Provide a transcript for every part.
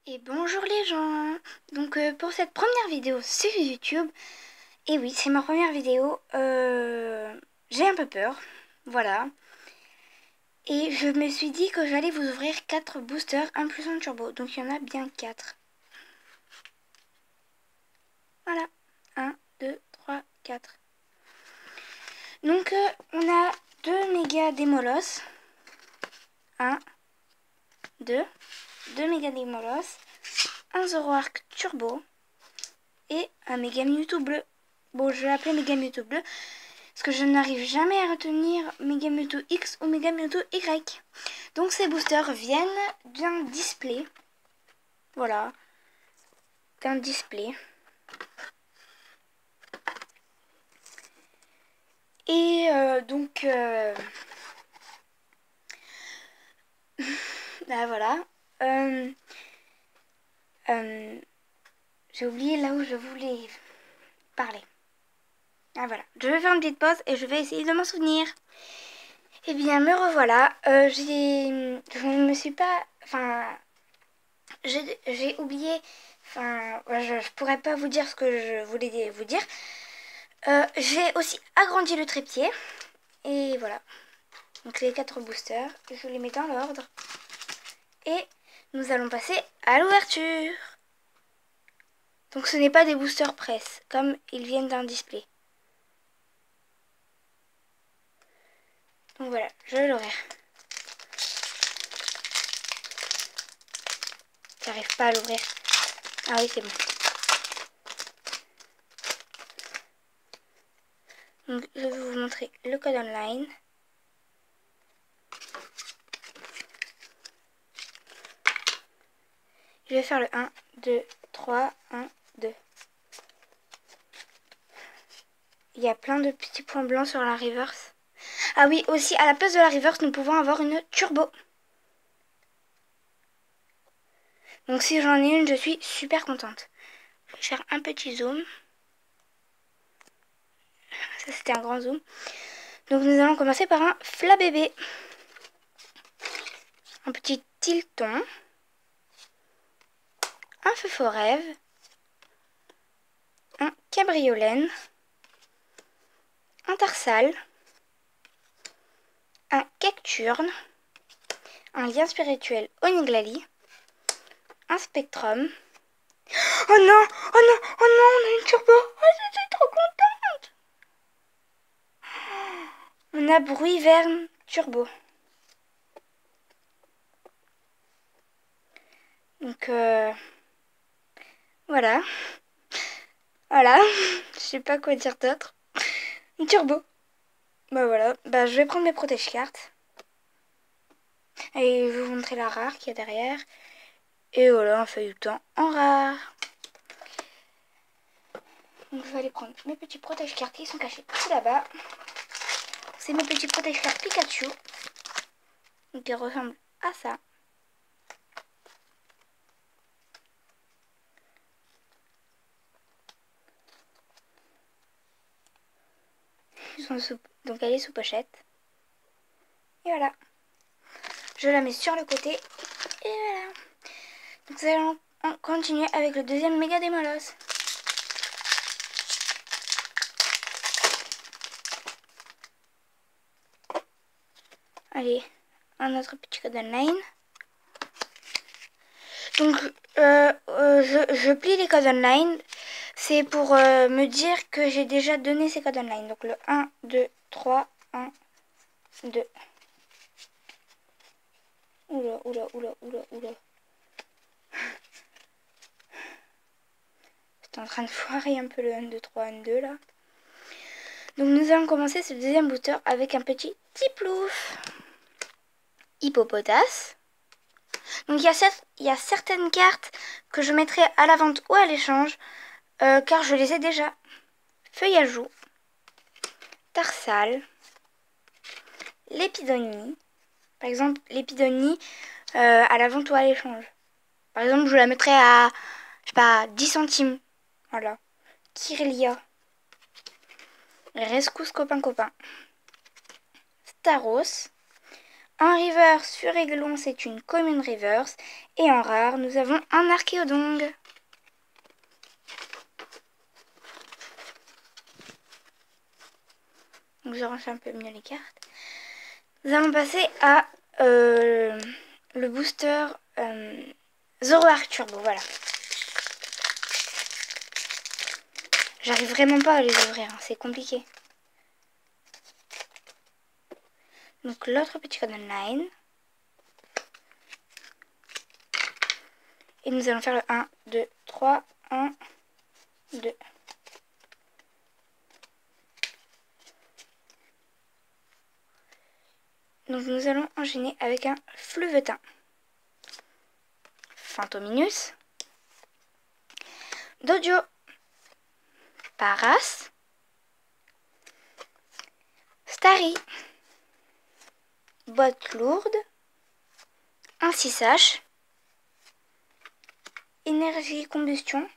Et bonjour les gens. Donc pour cette première vidéo sur YouTube, et oui c'est ma première vidéo, j'ai un peu peur, voilà. Et je me suis dit que j'allais vous ouvrir 4 boosters, un plus un turbo, donc il y en a bien 4. Voilà, 1, 2, 3, 4. Donc on a 2 méga démolos, 1, 2, 2 méga démolos, un Zoroark turbo et un méga Mewtwo bleu. Bon, je vais l'appeler méga Mewtwo bleu parce que je n'arrive jamais à retenir méga Mewtwo X ou méga Mewtwo Y. Donc ces boosters viennent d'un display. Voilà, d'un display. Et bah voilà. J'ai oublié là où je voulais parler. Ah voilà, je vais faire une petite pause et je vais essayer de m'en souvenir. Eh bien, me revoilà. Je ne me suis pas... Enfin, j'ai oublié... Enfin, je pourrais pas vous dire ce que je voulais vous dire. J'ai aussi agrandi le trépied. Et voilà. Donc les 4 boosters, je les mets dans l'ordre. Et nous allons passer à l'ouverture. Donc ce n'est pas des boosters presse, comme ils viennent d'un display. Donc voilà, je vais l'ouvrir. J'arrive pas à l'ouvrir. Ah oui, c'est bon. Donc je vais vous montrer le code online. Je vais faire le 1, 2, 3, 1, 2. Il y a plein de petits points blancs sur la reverse. Ah oui, aussi, à la place de la reverse, nous pouvons avoir une turbo. Donc si j'en ai une, je suis super contente. Je vais faire un petit zoom. Ça, c'était un grand zoom. Donc nous allons commencer par un Flabébé. Un petit Tilton. Un Feu-Forêve. Un Cabriolène. Un Tarsal. Un Cacturne. Un Lien Spirituel Oniglali. Un Spectrum. Oh non, oh non, oh non, on a une turbo. Oh, je suis trop contente. On a Bruiverne turbo. Donc voilà. Voilà. Je sais pas quoi dire d'autre. Une turbo. Bah voilà. Bah je vais prendre mes protège-cartes. Et je vais vous montrer la rare qu'il y a derrière. Et voilà, un feuilleton en rare. Donc je vais aller prendre mes petits protège-cartes qui sont cachés tout là-bas. C'est mes petits protège-cartes Pikachu. Donc ils ressemblent à ça. Ils sont donc elle est sous pochette. Et voilà. Je la mets sur le côté. Et voilà. Donc nous allons continuer avec le deuxième méga démolos. Allez, un autre petit code online. Donc je plie les codes online. C'est pour me dire que j'ai déjà donné ces codes online. Donc le 1, 2, 3, 1, 2. Oula, oula, oula, oula, oula. C'est en train de foirer un peu le 1, 2, 3, 1, 2 là. Donc nous allons commencer ce deuxième booster avec un petit Tiplouf. Hippopotas. Donc il y a certaines cartes que je mettrai à la vente ou à l'échange. Car je les ai déjà. Feuillajou. Tarsal. L'épidonie. Par exemple, l'épidonie à la vente ou à l'échange. Par exemple, je la mettrais à, je sais pas, 10 centimes. Voilà. Kirlia. Rescousse copain copain. Staros. En reverse, Furéglon, c'est une commune reverse. Et en rare, nous avons un Archéodongue. Donc je range un peu mieux les cartes. Nous allons passer à le booster Zoroark Turbo, voilà. J'arrive vraiment pas à les ouvrir, hein, c'est compliqué. Donc l'autre petit Golden Line. Et nous allons faire le 1, 2, 3, 1, 2. Donc nous allons enchaîner avec un Fleuvetin. Fantominus. Dojo. Paras. Starry. Botte lourde. Un 6H. Énergie combustion.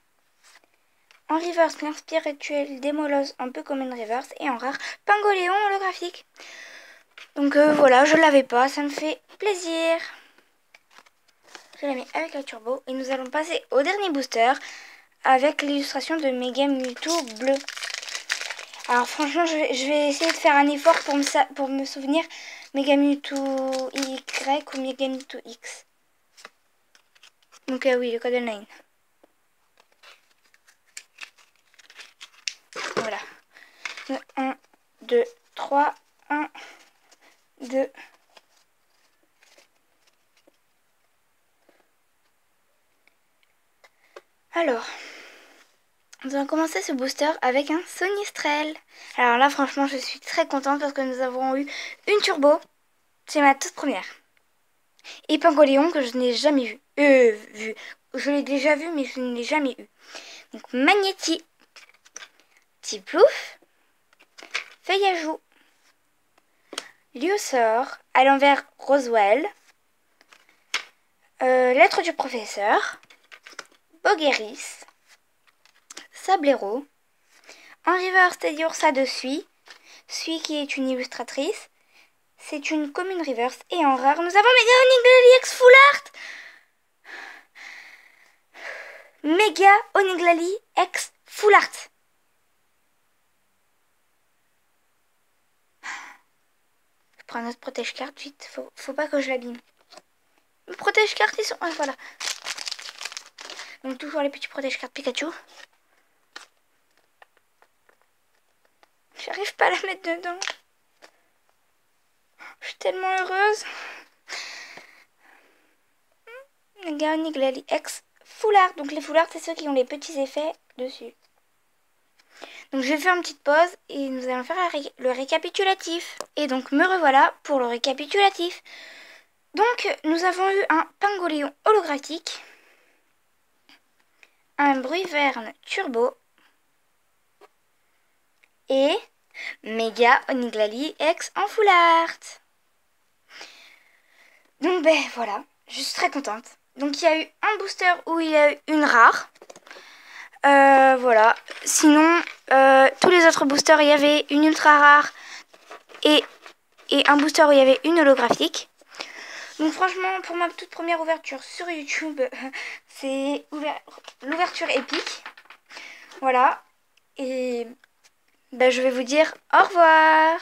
En reverse, l'inspire rituel démolose un peu comme une reverse. Et en rare, Pingoléon holographique. Donc voilà, je l'avais pas, ça me fait plaisir. Je la mets avec la turbo. Et nous allons passer au dernier booster avec l'illustration de Mega Mewtwo bleu. Alors franchement, je vais essayer de faire un effort pour me souvenir Mega Mewtwo Y ou Mega Mewtwo X. Donc oui, le Golden Line. Voilà. 1, 2, 3, 1, 2. Alors, nous allons commencer ce booster avec un Sonistrel. Alors là, franchement, je suis très contente parce que nous avons eu une turbo. C'est ma toute première. Et Pingoléon que je n'ai jamais vu. Je l'ai déjà vu, mais je ne l'ai jamais eu. Donc Magnéti. Tiplouf. Feuillajou. Liosor. À l'envers Roswell. Lettre du professeur. Bogueris. Sablero. En reverse, Teddiursa de Sui. Sui qui est une illustratrice. C'est une commune reverse. Et en rare, nous avons Mega Oniglali X Full Art. Mega Oniglali X Full Art. Je prends notre protège-carte vite. Faut pas que je l'abîme. Le protège-carte, ils sont... Ah, voilà. Donc toujours les petits protège-cartes Pikachu. J'arrive pas à la mettre dedans. Je suis tellement heureuse. Mega Oniglali X Full Art. Donc les Full Art, c'est ceux qui ont les petits effets dessus. Donc je vais faire une petite pause et nous allons faire le récapitulatif. Et donc me revoilà pour le récapitulatif. Donc nous avons eu un Pingoléon holographique, un Bruyverne Turbo et Mega Oniglali X en Full Art. Donc ben voilà, je suis très contente. Donc il y a eu un booster où il y a eu une rare. Voilà. Sinon, tous les autres boosters, il y avait une ultra rare et un booster où il y avait une holographique. Donc franchement, pour ma toute première ouverture sur YouTube, c'est l'ouverture épique. Voilà. Et ben, je vais vous dire au revoir.